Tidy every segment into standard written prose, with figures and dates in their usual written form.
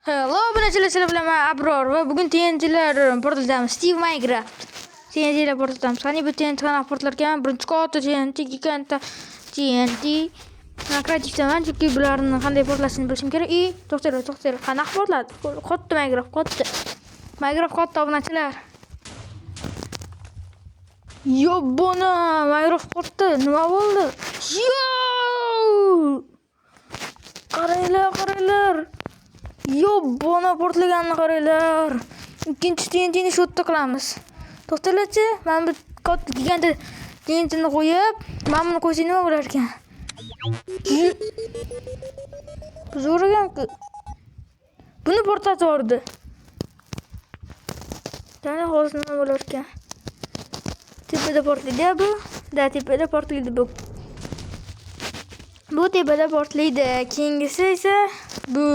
Hello, sizlar bilan men Abror va bugun TNT'lar portlatamiz. Steve Minecraft. TNT'lar portlatamiz. Qani bu TNT qanaqa portlarkan? Birinchi qavatda TNT, ikkinchi qavatda TNT. Men kreativdaman, chunki bularni qanday portlashini bilishim kerak. To'xtanglar. Qanaqa portladi? Qotdi Minecraft, qotdi. Minecraft qotdi obunachilar. Yo, bona Minecraft qotdi. Nima bo'ldi? Yo! Qaranglar. Yo, bona portlaganini qaranglar. Ikkinchi TNTni shu yerda qilamiz. To'xtanglarchi, men bu katta gigant TNTni qo'yib, men buni qo'ysam nima bo'lar ekan? Zo'r ekan-ku. Buni portlatib yubordi. Qani hozir nima bo'lar ekan? Tepada portlaydi bu. Tepada portlaydi bu. Bu tepada portlaydi. Keyingisi esa bu.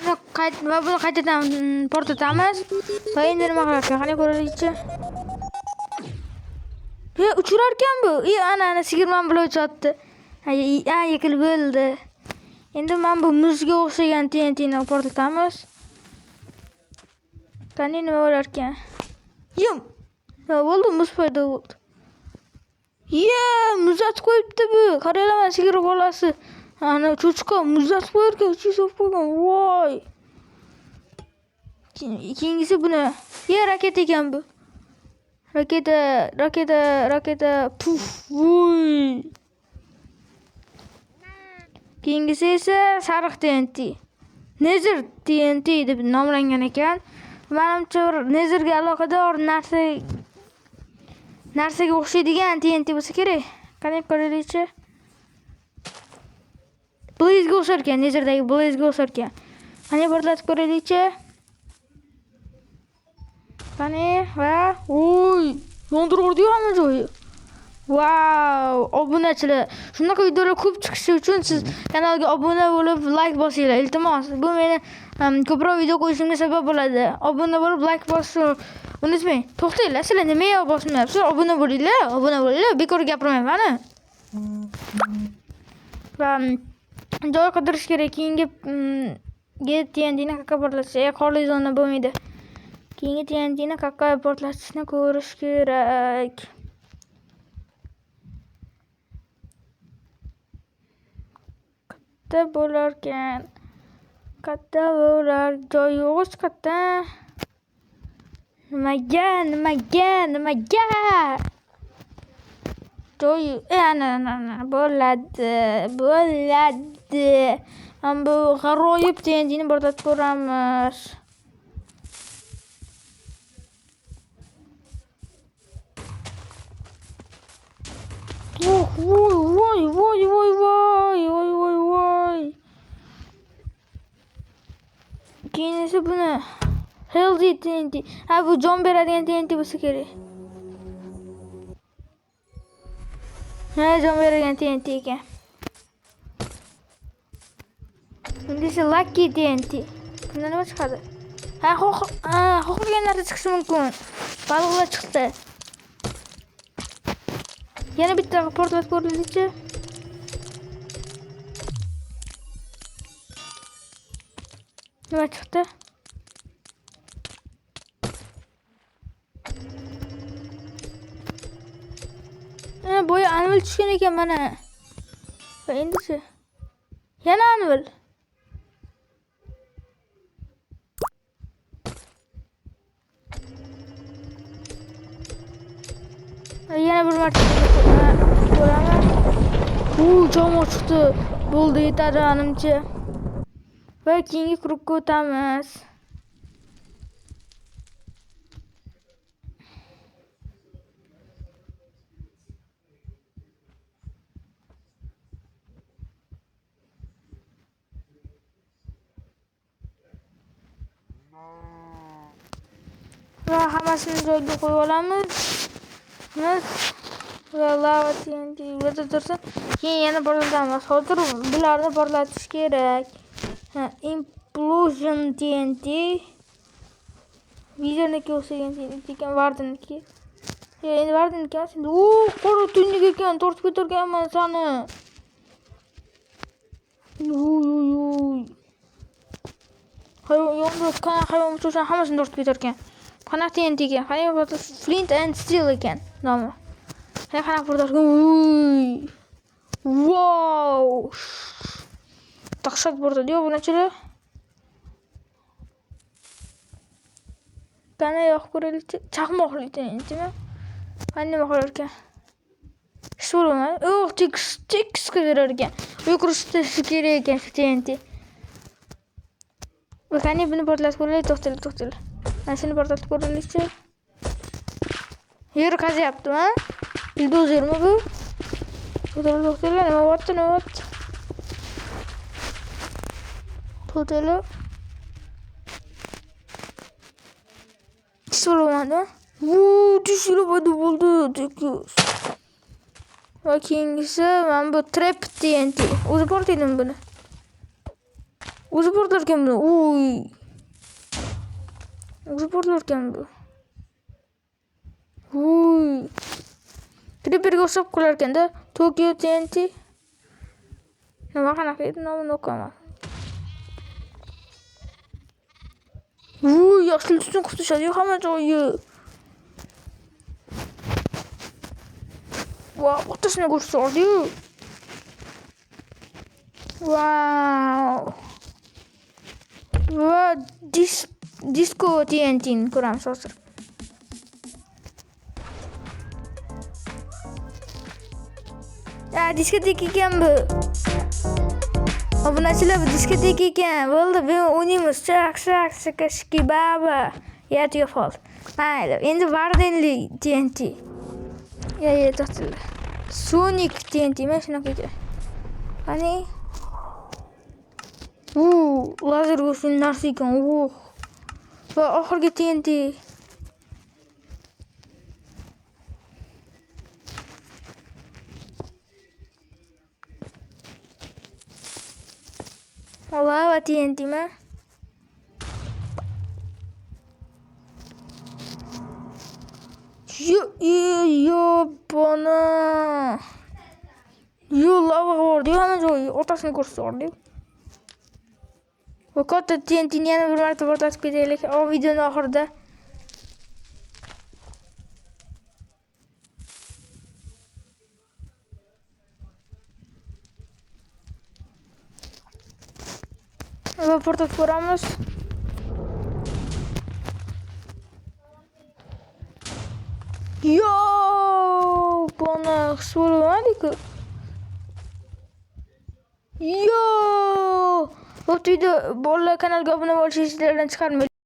Buni qaytadan portlatamiz. Va endi nima qilar ekan? Qani ko'raylikchi. Uchirar ekan bu. Ana sigirman bilan uchatdi. Yekil bo'ldi. Endi men bu muzga o'xshagan TNTni portlatamiz. Qani nima bo'lar ekan? Nima bo'ldi? Muz paydo bo'ldi. Muzatib qo'yibdi bu. Qaranglar, sigir bolasi. Ana cho'chqa muzatib qo'yarkan, ichiga solib qo'ygan. Voy. Keyingisi buni. Raketa ekan bu. Raketa. Puf. Voy. Keyingisi esa sariq TNT. Nether TNT deb nomlangan ekan. Menimcha Netherga aloqador narsaga o'xshaydigan TNT bo'lsa kerak. Qani ko'raylikchi. Blaze'ga o'xshar ekan, Nether'dagi Blaze'ga o'xshar ekan. Qani portlatib ko'raylikchi. Qani va yondirib yubordi hamma joyi. Wow, obunachilar. Shunaqa videolar ko'p chiqishi uchun siz kanalga obuna bo'lib, like bosinglar. Iltimos, bu meni ko'proq video qo'yishimga sabab bo'ladi. Obuna bo'lib, like bosishni unutmang. To'xtanglar, sizlar nimaga bosmayapsizlar? Obuna bo'linglar. Bekor gapirmayman. Va joy qidirish kerak. Keyingi TNTni qanaqa portlatish? Qorli zona bo'lmaydi. Keyingi TNTni qanaqa portlatishni ko'rish kerak. Katta bo'lar. Joy yo'q katta. Nimaga? Joy ana bo'ladi. Men bu g'aroyib TNTni portlatib ko'ramiz. Voy. Keyinisi buni healthy TNT. Bu jon beradigan TNT bo'lsa kerak. Jon beradigan TNT ekan. Endi esa lucky TNT. Bundan nima chiqadi? Xohlagan narsa chiqishi mumkin. Baliqlar chiqdi. Yana bitta portlatib ko'raylikchi. Nima chiqdi? Boya anvil tushgan ekan mana. Va endisi yana anvil. Yana bir marta ko'raman. Jom chiqdi. Bo'ldi, yetadi menimcha. Va keyingi krugga o'tamiz. Va hammasini joyiga qo'yib olamiz. Va lava TNT yerda tursin. Keyin yana portlatamiz. Hozir bularni portlatish kerak. Implosion TNT. Vizorniki o'xshagan TNT ekan, Wardeniki. Endi Wardeniki emas. Qora tuynuk ekan, tortib ko'targanman sani. hayvon uçuşan hammasini tortib ketarkan. Qanaqa TNT ekan? Qanaqa Flint and Steel ekan nomi. Qanaqa portlarkan? Uy. Wow. Dahshat portadi obunachilar. Qana yo'q ko'raylik. Chaqmoqli TNTmi? Qanday nima qilar ekan? So'rama. Tix qidirar ekan. Yuqurishda kerak ekan TNT. Qani buni portlatib ko'raylik, to'xtaylik. Mana shuni portlatib ko'raylik-chi. Yer qazyaptimi, ha? Buldozermi bu? To'xtaylik, nima bo'pti? To'xtaylik. So'ramadi. Tushirib bo'ldi, tekis. Va keyingisi mana bu trap TNT. O'zi portlaydimi buni? O'zi portlarkan buni. Uy. O'zi portlarkan bu. Uy. Creeperga o'xshab qolarkan-da. Tokyo TNT. Nima qanaqa edi? Nomini o'qaman. Uy, yoshli uchun qutishadi hamma joyi. Wow, o'rtasini ko'rsatdi. Wow. Va disco TNT ni ko'ramiz hozir. Diskotek ekan bu. Obunachilar, bu diskotek ekan. Bo'ldi, biz o'ynaymiz. Shaki baba. Yat yofol. Mayli, endi Vardenli TNT. To'xtaylik. Sonic TNT mana shunaqa ekan. Qani? Lazer go'shin narsa ekan. Va oxirgi TNT. Lava TNT mi? Bana. Lava var diyor ama ortasını koşuyor. Bu katta TNT'nin yana bir marta portlatib ketaylik. O videonun oxirida. Va portlatib ko'ramiz. Bana so'ramadi-ku. Bu videoda bolalar kanalga obuna bo'lishingizni chiqarmaylik.